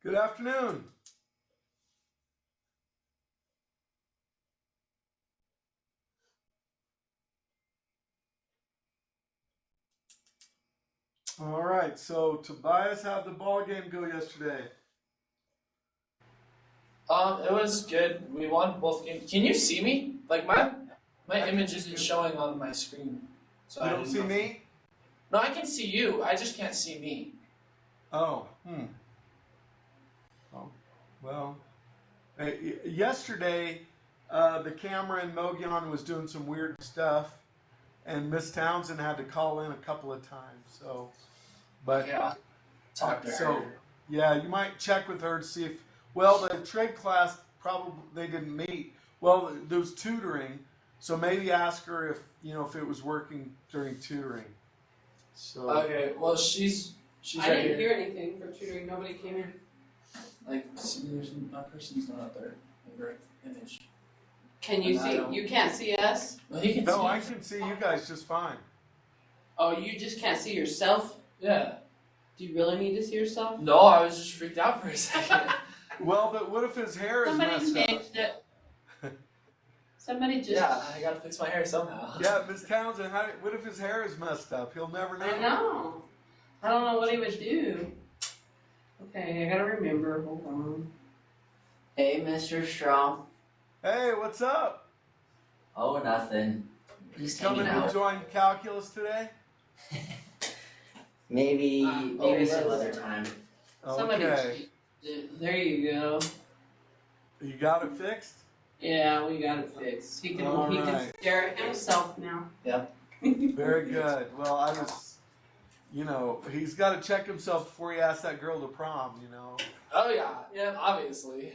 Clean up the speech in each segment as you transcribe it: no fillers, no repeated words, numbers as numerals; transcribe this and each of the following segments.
Good afternoon. All right, so Tobias, how'd the ball game go yesterday? It was good. We won both games. Can you see me? Like my image isn't showing on my screen. So You I don't didn't see know. me? No, I can see you. I just can't see me. Oh, Oh, well. Yesterday, the camera in Mogollon was doing some weird stuff, and Miss Townsend had to call in a couple of times. So, but Yeah. Talk to so her. yeah, you might check with her to see if. Well, the trade class probably they didn't meet. Well, there was tutoring, so maybe ask her if if it was working during tutoring. So Okay. Well, she's I right didn't here. hear anything for tutoring. Nobody came in. Like, see, there's a person's not up there. Like, her image. Can you And I see? don't- You can't see us? Well, he can no, see. I can see you guys just fine. Oh, you just can't see yourself? Yeah. Do you really need to see yourself? No, I was just freaked out for a second. Well, but what if his hair is Somebody messed up? changed it. Somebody just. Yeah, I gotta fix my hair somehow. Yeah, Miss Townsend, what if his hair is messed up? He'll never know. I know. I don't know what he would do. Okay, I gotta remember. Hold on. Hey, Mr. Strong. Hey, what's up? Oh, nothing. You Just coming hanging to out. join calculus today? Maybe some that's- other time. Somebody Okay. changed it. There you go. You got it fixed? Yeah, we got it fixed. He can All he can right. stare at himself now. Very good. Well, I was, he's got to check himself before he asks that girl to prom, Oh yeah. Yep. Obviously.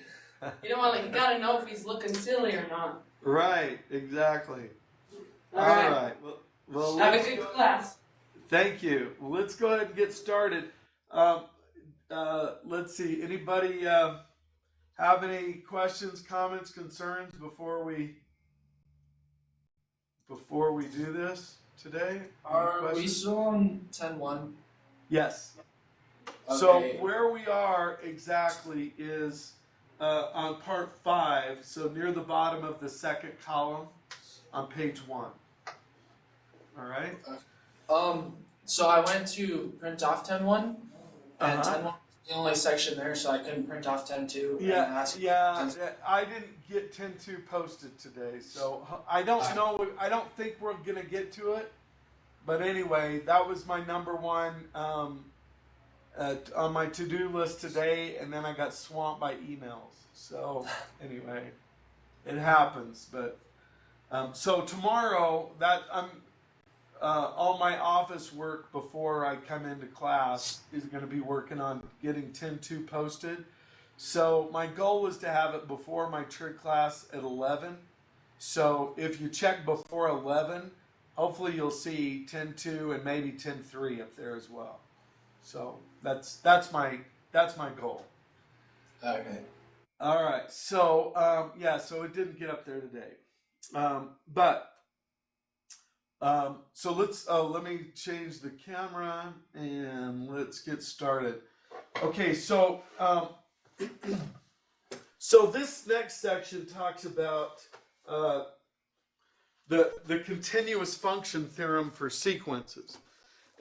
You don't want to. You gotta know if he's looking silly or not. Right, exactly. All right. Well, Have a let's good go- class. Thank you. Well, let's go ahead and get started. Let's see. Anybody have any questions, comments, concerns before we do this today? Any Are we questions? still on 10-1? Yes. So Okay. where we are exactly is on part 5, so near the bottom of the second column on page 1. All right. So I went to print off 10-1, and Uh-huh. 10-1 was the only section there, so I couldn't print off 10-2. Yeah. I didn't get 10.2 posted today, so I don't know. I don't think we're gonna get to it. But anyway, that was my number one on my to-do list today, and then I got swamped by emails. So anyway, it happens. But so tomorrow, all my office work before I come into class is going to be working on getting 10.2 posted. So my goal is to have it before my trig class at 11. So if you check before 11, hopefully you'll see 10.2 and maybe 10.3 up there as well. So that's my goal. Okay. All right. So so it didn't get up there today, so let me change the camera and let's get started. Okay. So so this next section talks about the continuous function theorem for sequences.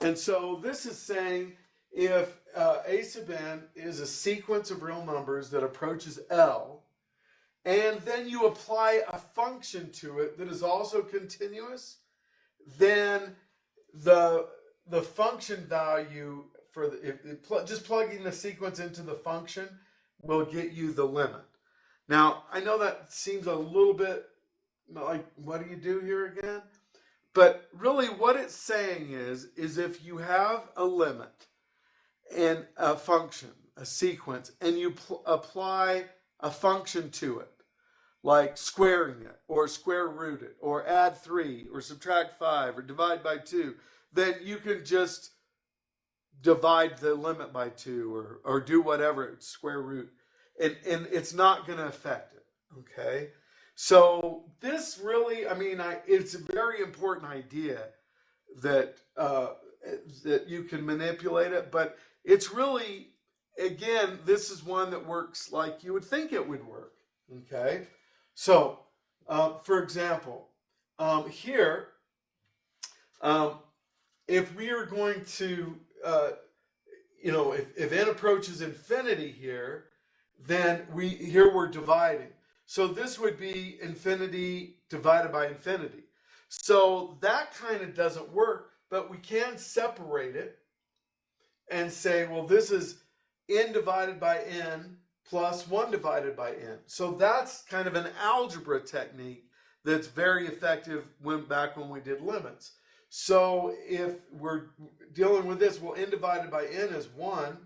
And so this is saying if a sub n is a sequence of real numbers that approaches L, and then you apply a function to it that is also continuous, then the function value for just plugging the sequence into the function will get you the limit. Now, I know that seems a little bit like, what do you do here again? But really what it's saying is if you have a limit and a function, a sequence, and you apply a function to it, like squaring it, or square root it, or add 3, or subtract 5, or divide by 2, then you can just divide the limit by 2, or do whatever, square root, and it's not going to affect it, okay? So this really, it's a very important idea that that you can manipulate it, but it's really again, this is one that works like you would think it would work. Okay, so for example, here, if we are going to, if n approaches infinity here, then we're dividing. So this would be infinity divided by infinity. So that kind of doesn't work, but we can separate it and say, well, this is n divided by n plus 1 divided by n. So that's kind of an algebra technique that's very effective back when we did limits. So if we're dealing with this, well, n divided by n is 1.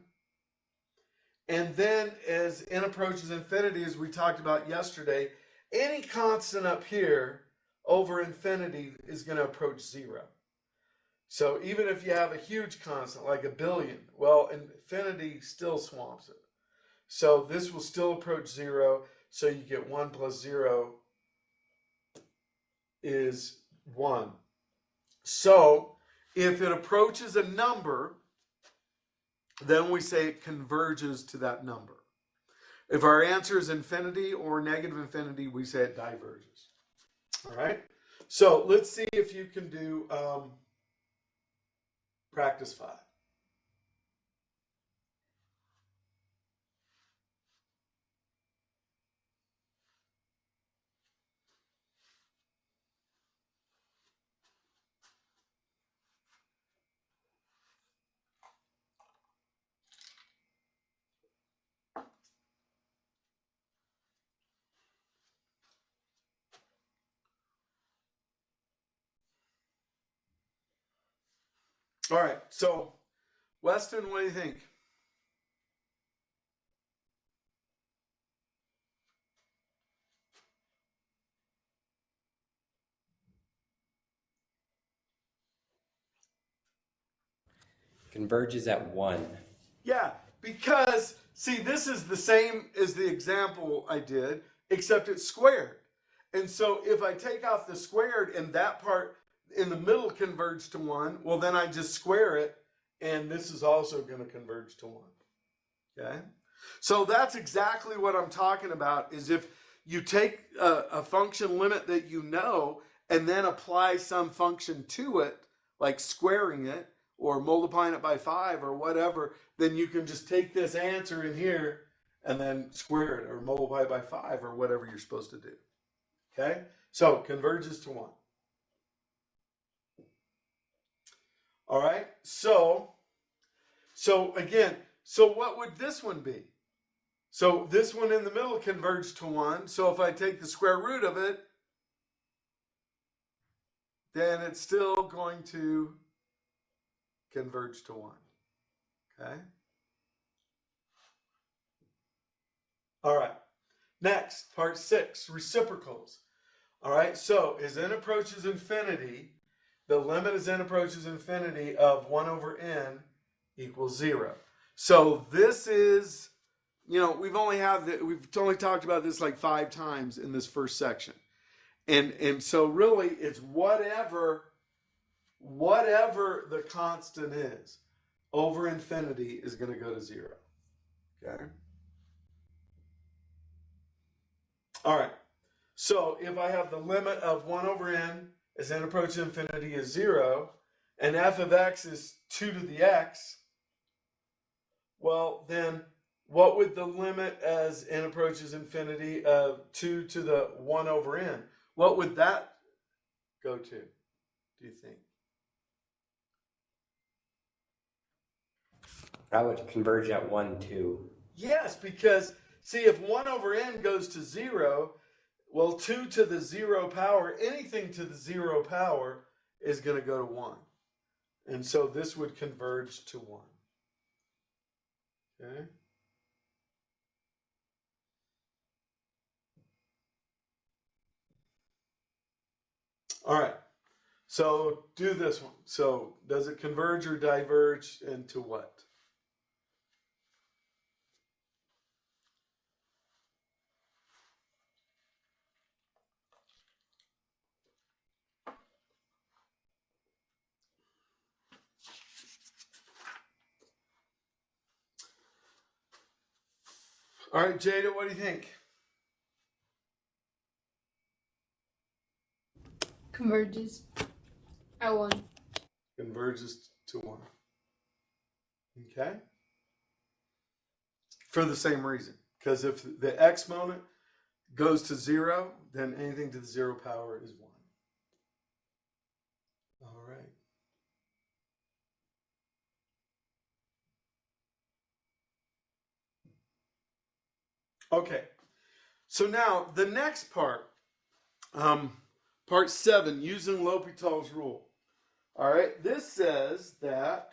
And then as n approaches infinity, as we talked about yesterday, any constant up here over infinity is going to approach 0. So even if you have a huge constant, like a billion, well, infinity still swamps it. So this will still approach 0, so you get 1 plus 0 is 1. So if it approaches a number, then we say it converges to that number. If our answer is infinity or negative infinity, we say it diverges. All right? So let's see if you can do practice 5. All right, so Weston, what do you think? Converges at 1. Yeah, because, see, this is the same as the example I did, except it's squared. And so if I take off the squared and that part in the middle converge to 1, well, then I just square it, and this is also going to converge to 1. Okay? So that's exactly what I'm talking about, is if you take a function limit that you know and then apply some function to it, like squaring it, or multiplying it by 5 or whatever, then you can just take this answer in here and then square it or multiply it by 5 or whatever you're supposed to do. Okay? So converges to 1. All right? So again, so what would this one be? So this one in the middle converged to 1. So if I take the square root of it, then it's still going to converge to 1. Okay? All right. Next, part 6, reciprocals. All right, so as n approaches infinity, the limit as n approaches infinity of 1 over n equals 0. So this is, we've only talked about this like 5 times in this first section. And so really it's whatever the constant is over infinity is going to go to 0. Okay? All right. So if I have the limit of 1 over n as n approaches infinity is 0, and f of x is 2 to the x, well, then what would the limit as n approaches infinity of 2 to the 1 over n, what would that go to, do you think? I would converge at 1 too. Yes, because, see, if 1 over n goes to 0, well, 2 to the 0 power, anything to the 0 power is going to go to 1. And so this would converge to 1. Okay? All right. So do this one. So does it converge or diverge into what? All right, Jada, what do you think? Converges at 1. Converges to 1. Okay? For the same reason. Because if the exponent goes to 0, then anything to the 0 power is 1. All right. Okay. So now the next part, part 7, using L'Hopital's rule. All right. This says that,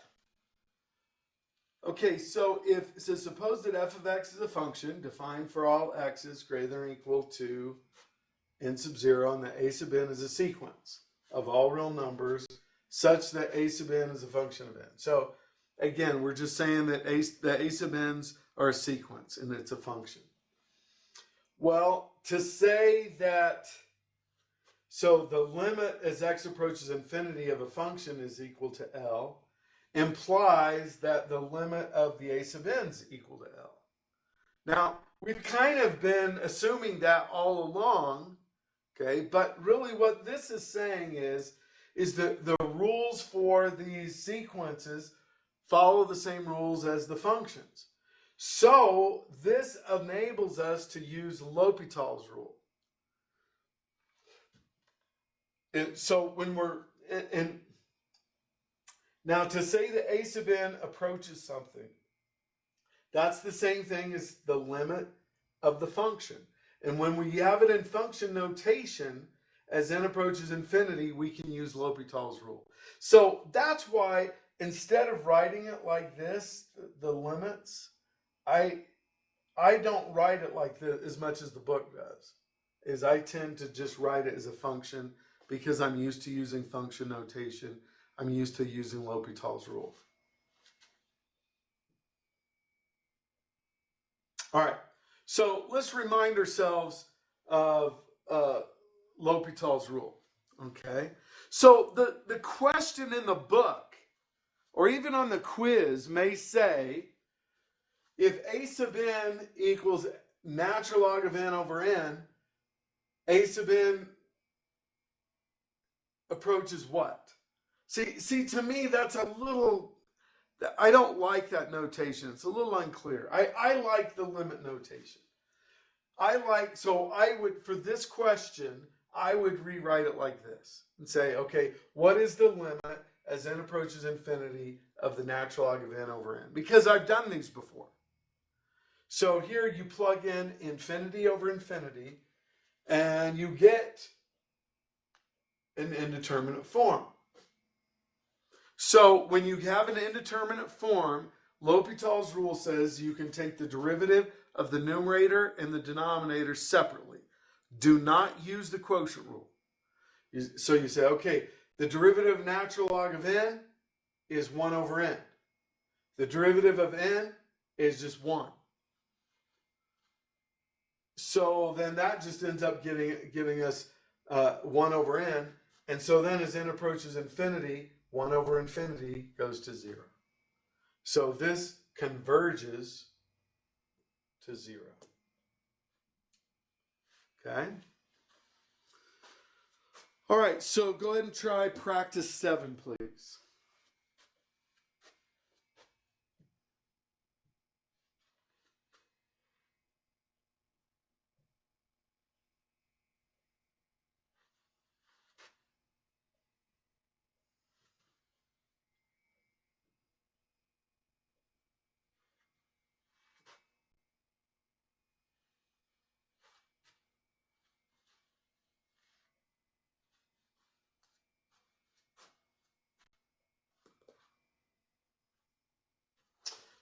okay, so suppose that f of x is a function defined for all x's greater than or equal to n sub 0, and that a sub n is a sequence of all real numbers such that a sub n is a function of n. So again, we're just saying that a sub n's are a sequence and it's a function. Well, to say that, so the limit as x approaches infinity of a function is equal to L implies that the limit of the a sub n is equal to L. Now, we've kind of been assuming that all along, okay, but really what this is saying is that the rules for these sequences follow the same rules as the functions. So this enables us to use L'Hopital's rule. And so when now to say that a sub n approaches something, that's the same thing as the limit of the function. And when we have it in function notation, as n approaches infinity, we can use L'Hopital's rule. So that's why instead of writing it like this, the limits, I don't write it like this as much as the book does. Is I tend to just write it as a function because I'm used to using function notation. I'm used to using L'Hopital's rule. All right, so let's remind ourselves of L'Hopital's rule, okay? So the question in the book, or even on the quiz, may say, if a sub n equals natural log of n over n, a sub n approaches what? See, to me, that's a little, I don't like that notation. It's a little unclear. I like the limit notation. So I would, for this question, I would rewrite it like this and say, okay, what is the limit as n approaches infinity of the natural log of n over n? Because I've done these before. So here you plug in infinity over infinity, and you get an indeterminate form. So when you have an indeterminate form, L'Hopital's rule says you can take the derivative of the numerator and the denominator separately. Do not use the quotient rule. So you say, okay, the derivative of natural log of n is 1 over n. The derivative of n is just 1. So then that just ends up giving us 1 over n. And so then as n approaches infinity, 1 over infinity goes to 0. So this converges to 0. Okay? All right, so go ahead and try practice 7, please.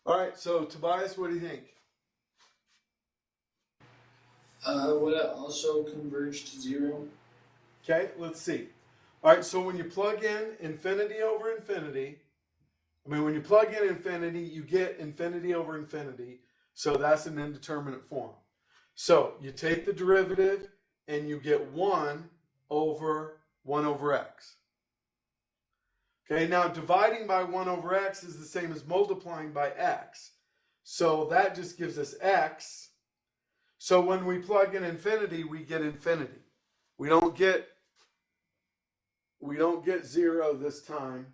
All right, so Tobias, what do you think? Would it also converge to 0? Okay, let's see. All right, so when you plug in infinity over infinity, when you plug in infinity, you get infinity over infinity. So that's an indeterminate form. So you take the derivative and you get 1 over x. Okay, now dividing by 1 over x is the same as multiplying by x. So that just gives us x So when we plug in infinity, we get infinity. We don't get 0 this time.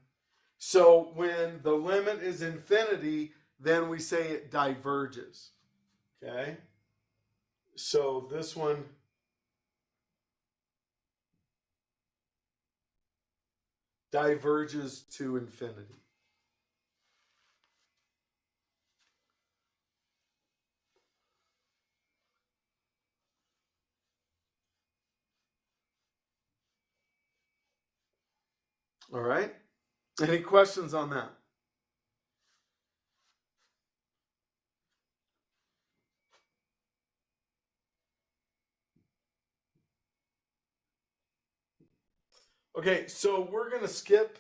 So when the limit is infinity, then we say it diverges. Okay? So this one diverges to infinity. All right? Any questions on that? Okay, so we're going to skip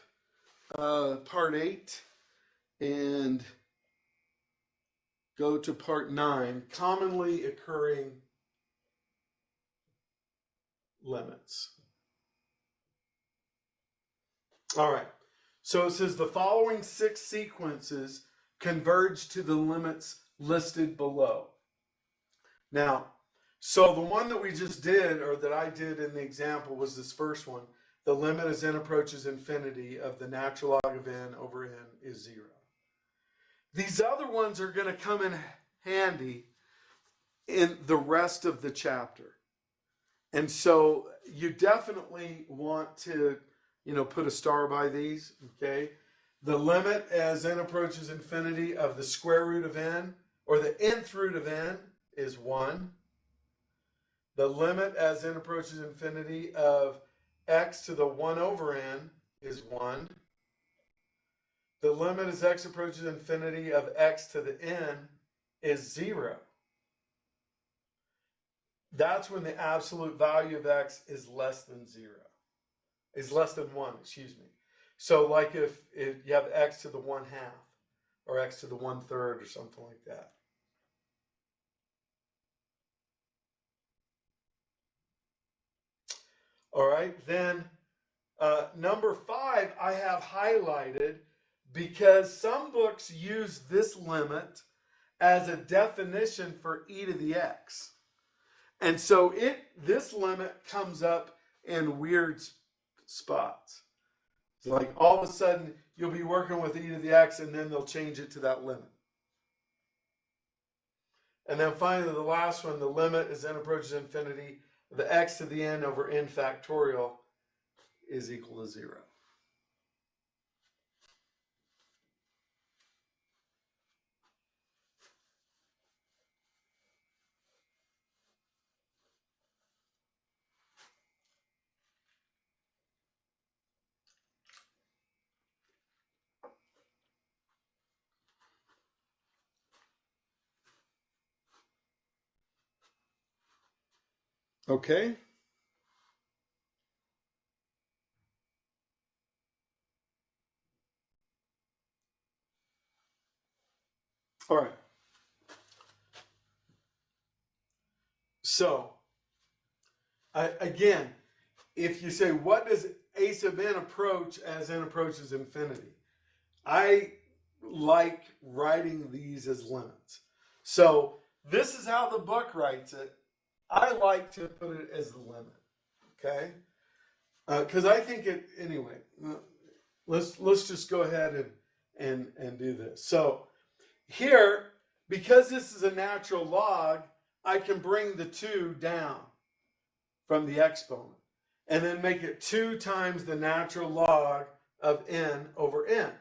part 8 and go to part 9, commonly occurring limits. All right, so it says the following 6 sequences converge to the limits listed below. Now, so the one that we just did, or that I did in the example, was this first one. The limit as n approaches infinity of the natural log of n over n is 0. These other ones are going to come in handy in the rest of the chapter. And so you definitely want to, put a star by these, okay? The limit as n approaches infinity of the square root of n, or the nth root of n, is 1. The limit as n approaches infinity of x to the 1 over n is 1. The limit as x approaches infinity of x to the n is 0. That's when the absolute value of x is less than 0. Is less than 1, excuse me. So like if you have x to the 1/2 or x to the 1/3 or something like that. All right, then number 5 I have highlighted because some books use this limit as a definition for e to the x. And so this limit comes up in weird spots. It's like all of a sudden you'll be working with e to the x and then they'll change it to that limit. And then finally the last one, the limit as n approaches infinity, the x to the n over n factorial is equal to 0. Okay? All right. So, again, if you say, what does a sub n approach as n approaches infinity? I like writing these as limits. So, this is how the book writes it. I like to put it as the limit. Okay? Because I think it, anyway, let's just go ahead and do this. So, here, because this is a natural log, I can bring the 2 down from the exponent and then make it 2 times the natural log of n over n.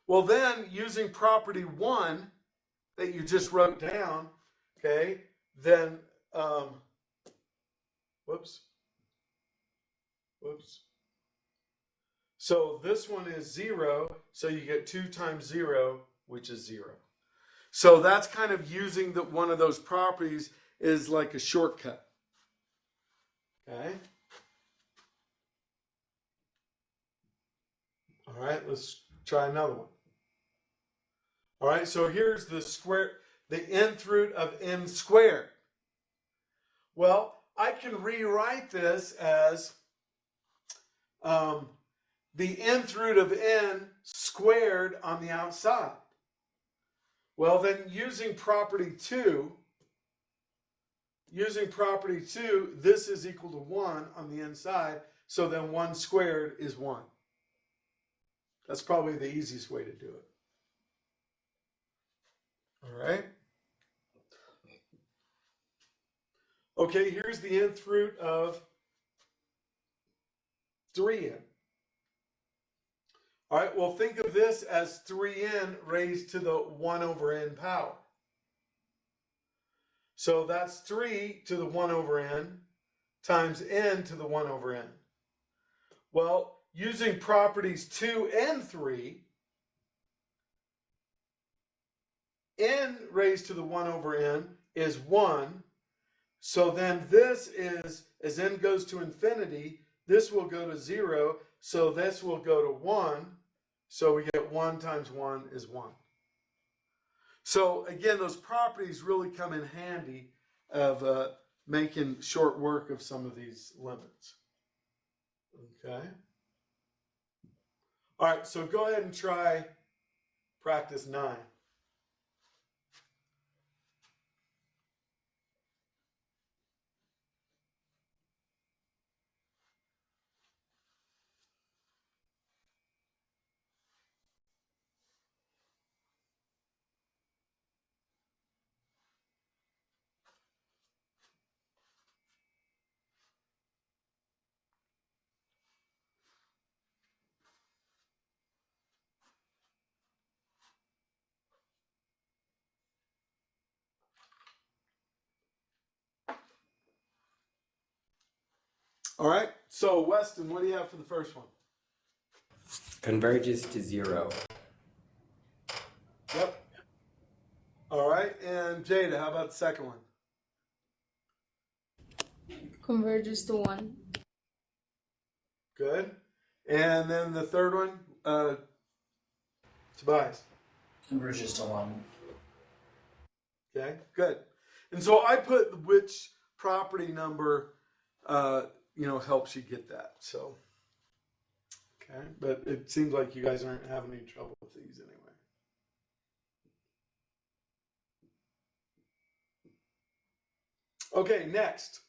Well, then, using property 1 that you just wrote down, okay, then, whoops. So this one is 0, so you get 2 times 0, which is 0. So that's kind of using one of those properties is like a shortcut. Okay? All right, let's try another one. All right, so here's the nth root of n squared. Well, I can rewrite this as the nth root of n squared on the outside. Well, then using property 2, using property 2, this is equal to 1 on the inside, so then 1 squared is 1. That's probably the easiest way to do it. All right. Okay, here's the nth root of 3n. All right, well, think of this as 3n raised to the 1 over n power. So that's 3 to the 1 over n times n to the 1 over n. Well, using properties 2 and 3, n raised to the 1 over n is 1. So then this is, as n goes to infinity, this will go to 0. So this will go to 1. So we get 1 times 1 is 1. So again, those properties really come in handy of making short work of some of these limits. Okay. All right, so go ahead and try practice 9. All right, so Weston, what do you have for the first one? Converges to 0. Yep. All right, and Jada, how about the second one? Converges to 1. Good. And then the third one, Tobias. Converges to 1. Okay, good. And so I put which property number, helps you get that. So, okay, but it seems like you guys aren't having any trouble with these anyway. Okay, next.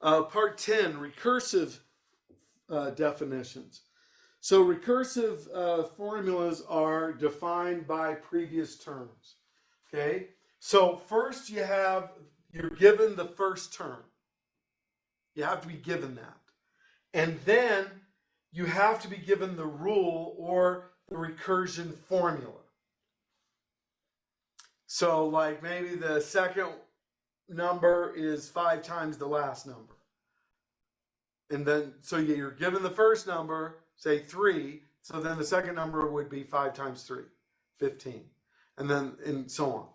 Part 10, recursive definitions. So recursive formulas are defined by previous terms. Okay, so first you're given the first term. You have to be given that. And then you have to be given the rule or the recursion formula. So like maybe the second number is 5 times the last number. And then, so you're given the first number, say 3, so then the second number would be 5 times 3, 15. And so on.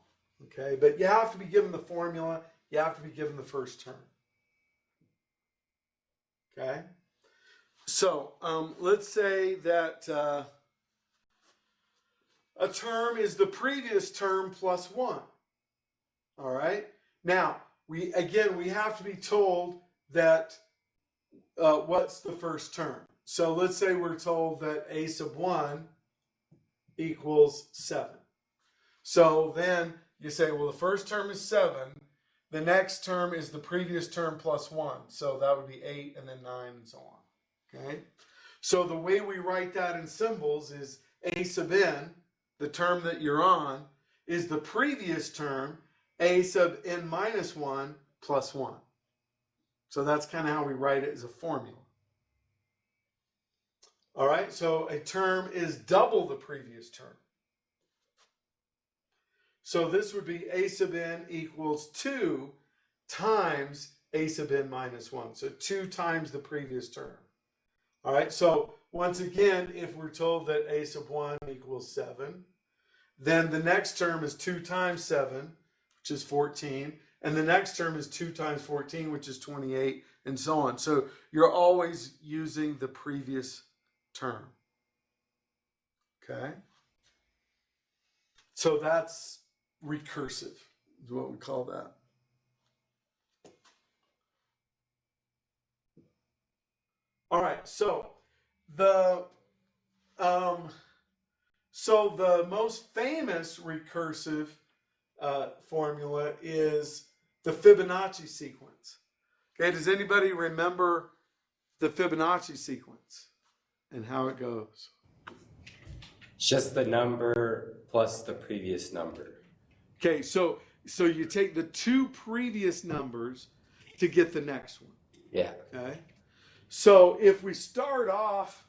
Okay, but you have to be given the formula, you have to be given the first term. Okay, so let's say that a term is the previous term plus 1. All right, now we have to be told that what's the first term. So let's say we're told that a sub 1 equals 7. So then you say, well, the first term is 7. The next term is the previous term plus 1. So that would be 8 and then 9 and so on. Okay? So the way we write that in symbols is a sub n, the term that you're on, is the previous term, a sub n minus 1 plus 1. So that's kind of how we write it as a formula. All right, so a term is double the previous term. So this would be a sub n equals 2 times a sub n minus 1. So 2 times the previous term. All right, so once again, if we're told that a sub 1 equals 7, then the next term is 2 times 7, which is 14. And the next term is 2 times 14, which is 28, and so on. So you're always using the previous term. Okay? So that's recursive, is what we call that. All right, so the most famous recursive formula is the Fibonacci sequence. Okay, does anybody remember the Fibonacci sequence and how it goes? It's just the number plus the previous number. Okay, so you take the two previous numbers to get the next one. Yeah. Okay, so if we start off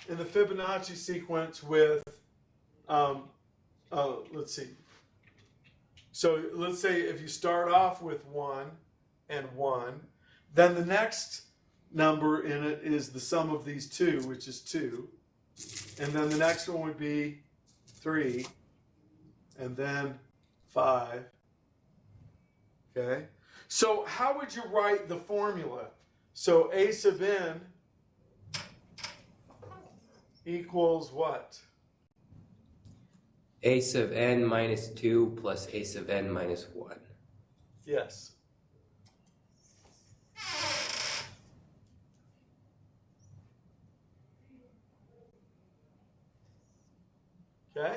in the Fibonacci sequence with, let's see. So let's say if you start off with 1 and 1, then the next number in it is the sum of these two, which is 2. And then the next one would be 3, and then 5. Okay? So how would you write the formula? So a sub n equals what? A sub n minus 2 plus a sub n minus 1. Yes. Okay.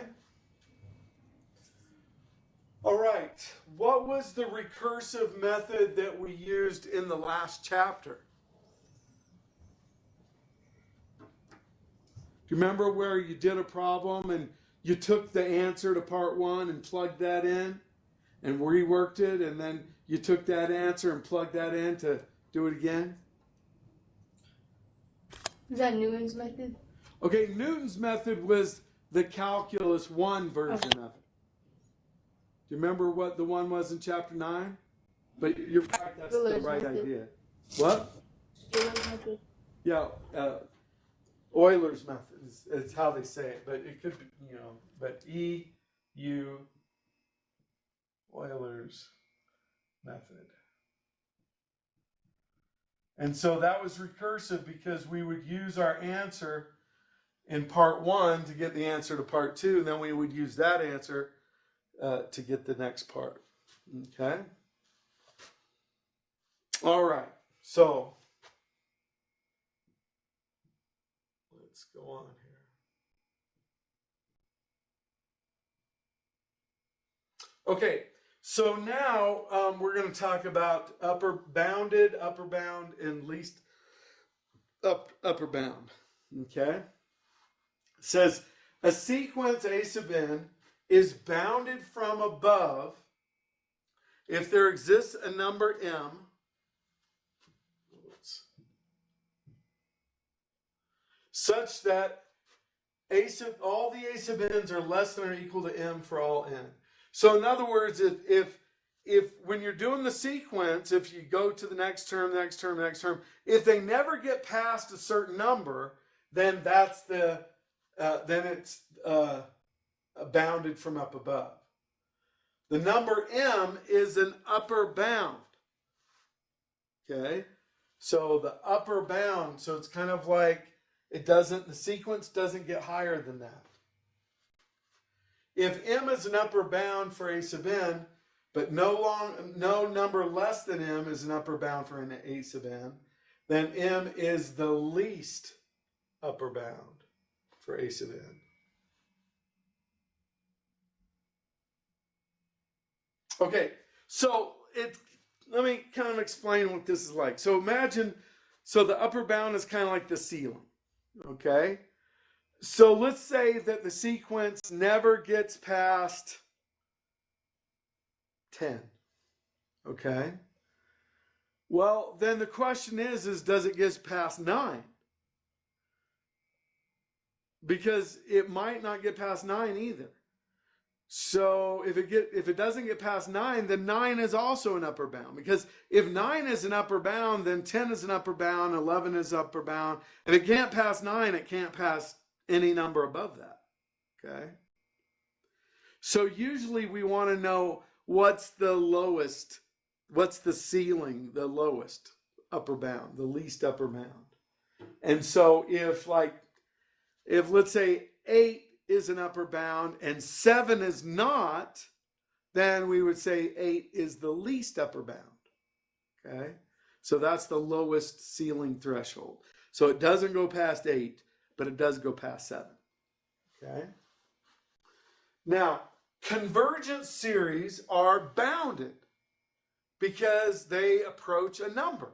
All right. What was the recursive method that we used in the last chapter? Do you remember where you did a problem and you took the answer to part 1 and plugged that in and reworked it, and then you took that answer and plugged that in to do it again? Is that Newton's method? Okay, Newton's method was the calculus 1 version of it. Do you remember what the one was in chapter 9? But you're right, that's the Euler's right method. idea. What? Euler's method. Yeah, Euler's method is how they say it, but it could be, but E-U Euler's method. And so that was recursive because we would use our answer in part 1 to get the answer to part 2, and then we would use that answer to get the next part. Okay? All right. So let's go on here. Okay. So now we're going to talk about upper bound, and least upper bound. Okay? It says a sequence A sub n is bounded from above if there exists a number m such that all the A sub n's are less than or equal to m for all n. So in other words, if when you're doing the sequence, if you go to the next term, if they never get past a certain number, then that's then it's bounded from up above. The number m is an upper bound. Okay, so the upper bound. So it's kind of like the sequence doesn't get higher than that. If m is an upper bound for a sub n, but no number less than m is an upper bound for an a sub n, then m is the least upper bound for a sub n. Okay, so let me kind of explain what this is like. So imagine, the upper bound is kind of like the ceiling, okay? So let's say that the sequence never gets past 10, okay? Well, then the question is does it get past 9? Because it might not get past 9 either. So if it doesn't get past 9, then 9 is also an upper bound. Because if 9 is an upper bound, then 10 is an upper bound, 11 is upper bound. If it can't pass 9, it can't pass any number above that. Okay? So usually we want to know what's the lowest, what's the ceiling, the lowest upper bound, the least upper bound. And so if let's say 8 is an upper bound and 7 is not, then we would say 8 is the least upper bound. Okay? So that's the lowest ceiling threshold. So it doesn't go past 8, but it does go past 7. Okay? Now, convergent series are bounded. because they approach a number.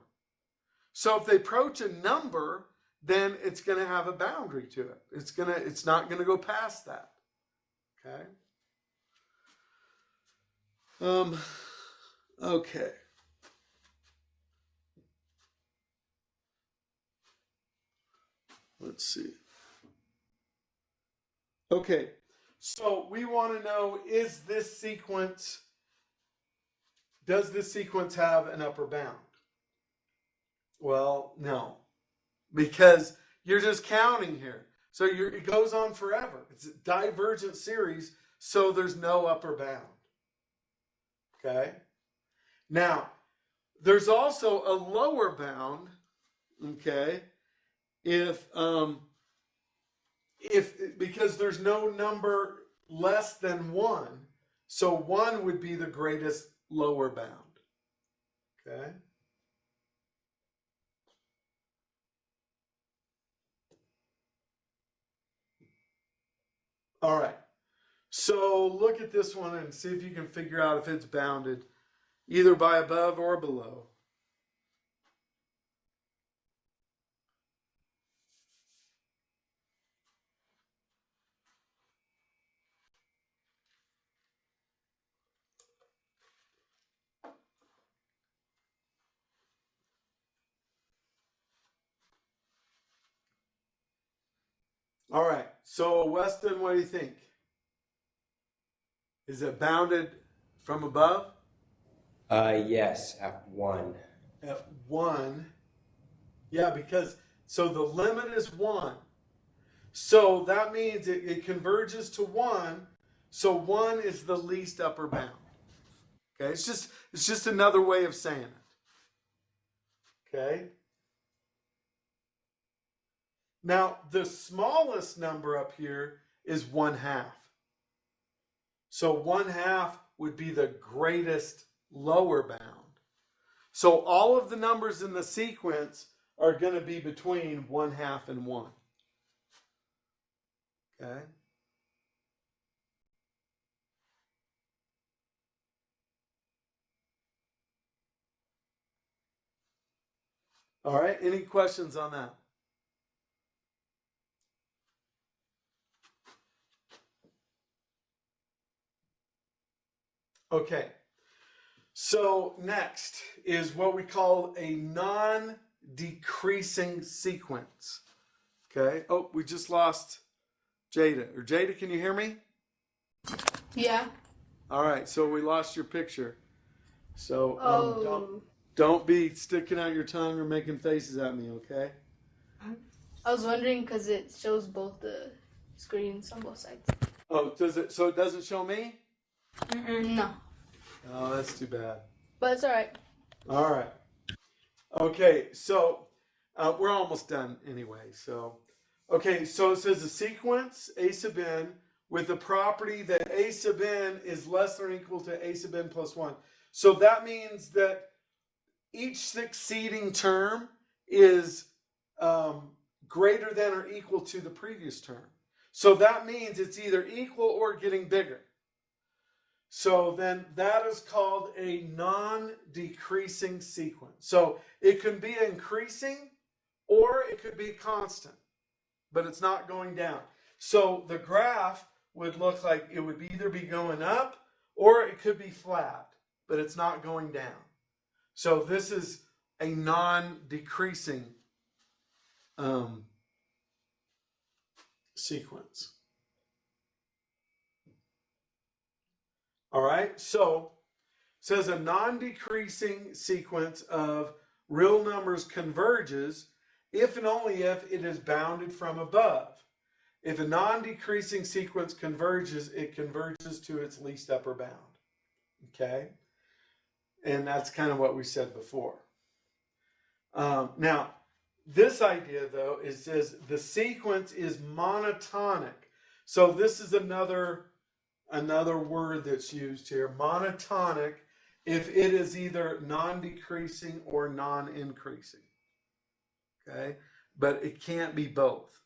So if they approach a number, then it's going to have a boundary to it. It's not going to go past that. Okay. Okay. Let's see. Okay. So we want to know, does this sequence have an upper bound? Well, no, because you're just counting here. So it goes on forever. It's a divergent series, so there's no upper bound. Okay. Now, there's also a lower bound. Okay, if because there's no number less than 1, so 1 would be the greatest lower bound. Okay. All right. So look at this one and see if you can figure out if it's bounded either by above or below. All right. So Weston, what do you think? Is it bounded from above? Yes, at 1. At 1. Yeah, because so the limit is 1. So that means it converges to 1. So 1 is the least upper bound. Okay, it's just another way of saying it. Okay. Now the smallest number up here is 1/2. So 1/2 would be the greatest lower bound. So all of the numbers in the sequence are going to be between 1/2 and 1. Okay. All right. Any questions on that? Okay. So next is what we call a non-decreasing sequence. Okay. Oh, we just lost Jada. Or Jada, can you hear me? Yeah. All right. So we lost your picture. So Oh. don't be sticking out your tongue or making faces at me, okay? I was wondering because it shows both the screens on both sides. Oh, does it? So it doesn't show me? No. Oh, that's too bad. But it's all right. All right. Okay, so we're almost done anyway. So, okay, so it says a sequence A sub n with the property that A sub n is less than or equal to A sub n plus 1. So that means that each succeeding term is greater than or equal to the previous term. So that means it's either equal or getting bigger. So then that is called a non-decreasing sequence. So it can be increasing or it could be constant, but it's not going down. So the graph would look like it would either be going up or it could be flat, but it's not going down. So this is a non-decreasing sequence. All right, so it says a non-decreasing sequence of real numbers converges if and only if it is bounded from above. If a non-decreasing sequence converges, it converges to its least upper bound. Okay? And that's kind of what we said before. Now, this idea, though, it says the sequence is monotonic. So this is another word that's used here. Monotonic, if it is either non-decreasing or non-increasing. Okay? But it can't be both.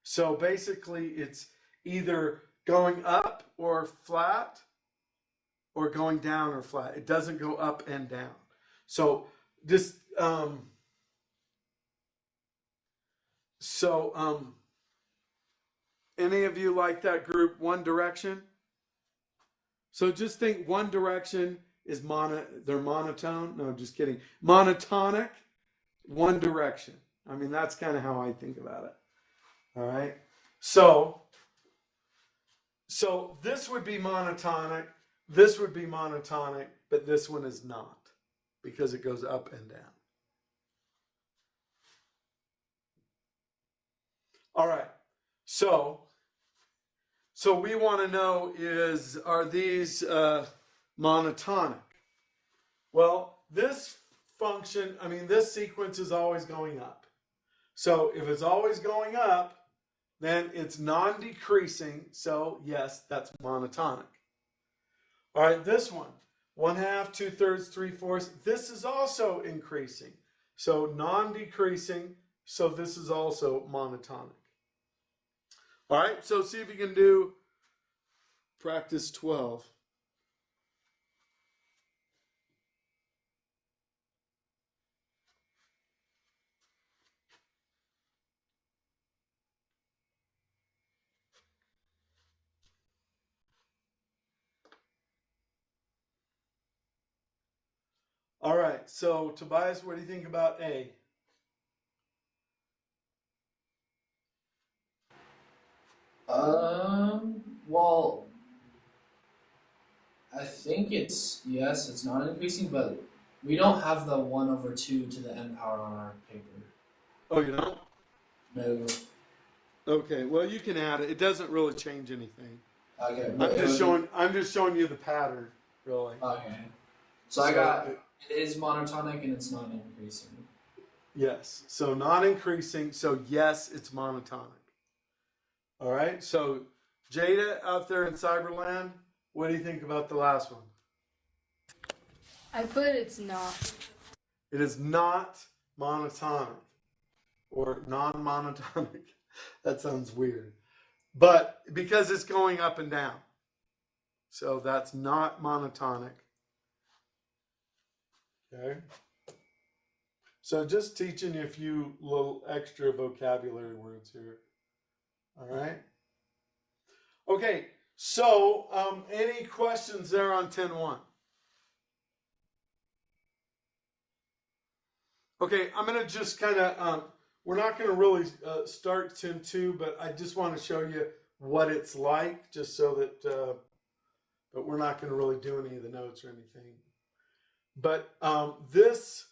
So basically, it's either going up or flat, or going down or flat. It doesn't go up and down. So this any of you like that group One Direction? So just think One Direction is they're monotone. No, just kidding. Monotonic, One Direction. I mean, that's kind of how I think about it. All right. So this would be monotonic, this would be monotonic, but this one is not because it goes up and down. All right. So we want to know are these monotonic? Well, this function, this sequence is always going up. So if it's always going up, then it's non-decreasing. So yes, that's monotonic. All right, this one, 1/2, 2/3, 3/4. This is also increasing. So non-decreasing. So this is also monotonic. All right, so see if you can do practice 12. All right, so Tobias, what do you think about A? Well, I think it's not increasing, but we don't have the 1/2 to the n power on our paper. Oh, you don't? No. Okay, well you can add it. It doesn't really change anything. Okay. I'm just showing you the pattern, really. Okay. So I got it is monotonic and it's not increasing. Yes. So not increasing. So yes, it's monotonic. All right. So Jada out there in Cyberland, what do you think about the last one? I put it's not. It is not monotonic or non-monotonic. That sounds weird. But because it's going up and down. So that's not monotonic. Okay. So just teaching you a few little extra vocabulary words here. All right. Okay. So any questions there on 10.1? Okay. I'm going to just kind of, we're not going to really start 10.2, but I just want to show you what it's like just so that, but we're not going to really do any of the notes or anything. But this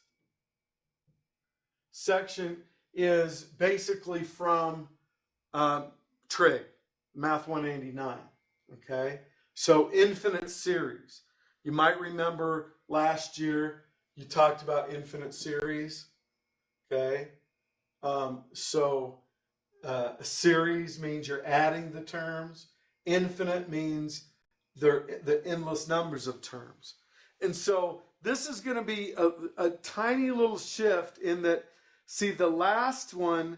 section is basically from trig, Math 189, okay? So infinite series. You might remember last year you talked about infinite series, okay? A series means you're adding the terms. Infinite means they're the endless numbers of terms. And so this is going to be a tiny little shift in that, see, the last one,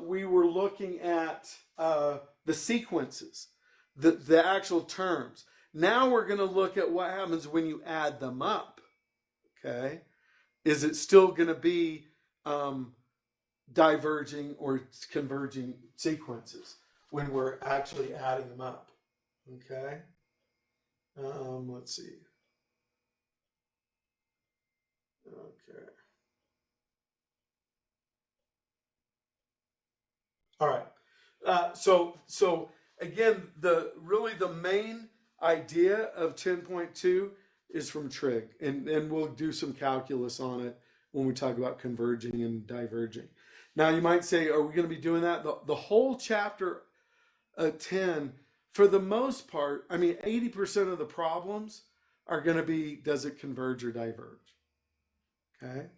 we were looking at the sequences, the actual terms. Now we're going to look at what happens when you add them up, okay? Is it still going to be diverging or converging sequences when we're actually adding them up, okay? Let's see. Okay. All right. So again, the main idea of 10.2 is from trig, and we'll do some calculus on it when we talk about converging and diverging. Now you might say, are we going to be doing that? The whole chapter 10, for the most part, 80% of the problems are going to be, does it converge or diverge? Okay.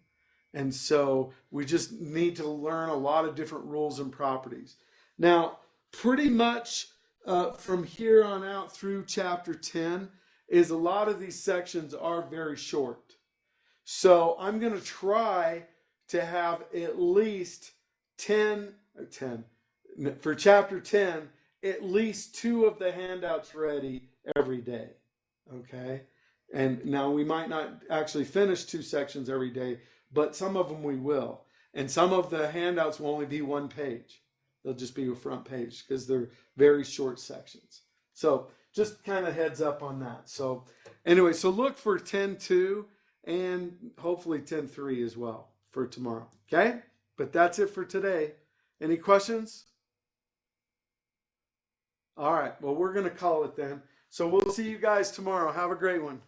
And so we just need to learn a lot of different rules and properties. Now, pretty much from here on out through chapter 10 is a lot of these sections are very short. So I'm going to try to have at least 10 for chapter 10, at least 2 of the handouts ready every day. Okay. And now we might not actually finish 2 sections every day, but some of them we will. And some of the handouts will only be 1 page. They'll just be a front page because they're very short sections. So just kind of heads up on that. So anyway, so look for 10.2 and hopefully 10.3 as well for tomorrow. Okay? But that's it for today. Any questions? All right. Well, we're going to call it then. So we'll see you guys tomorrow. Have a great one.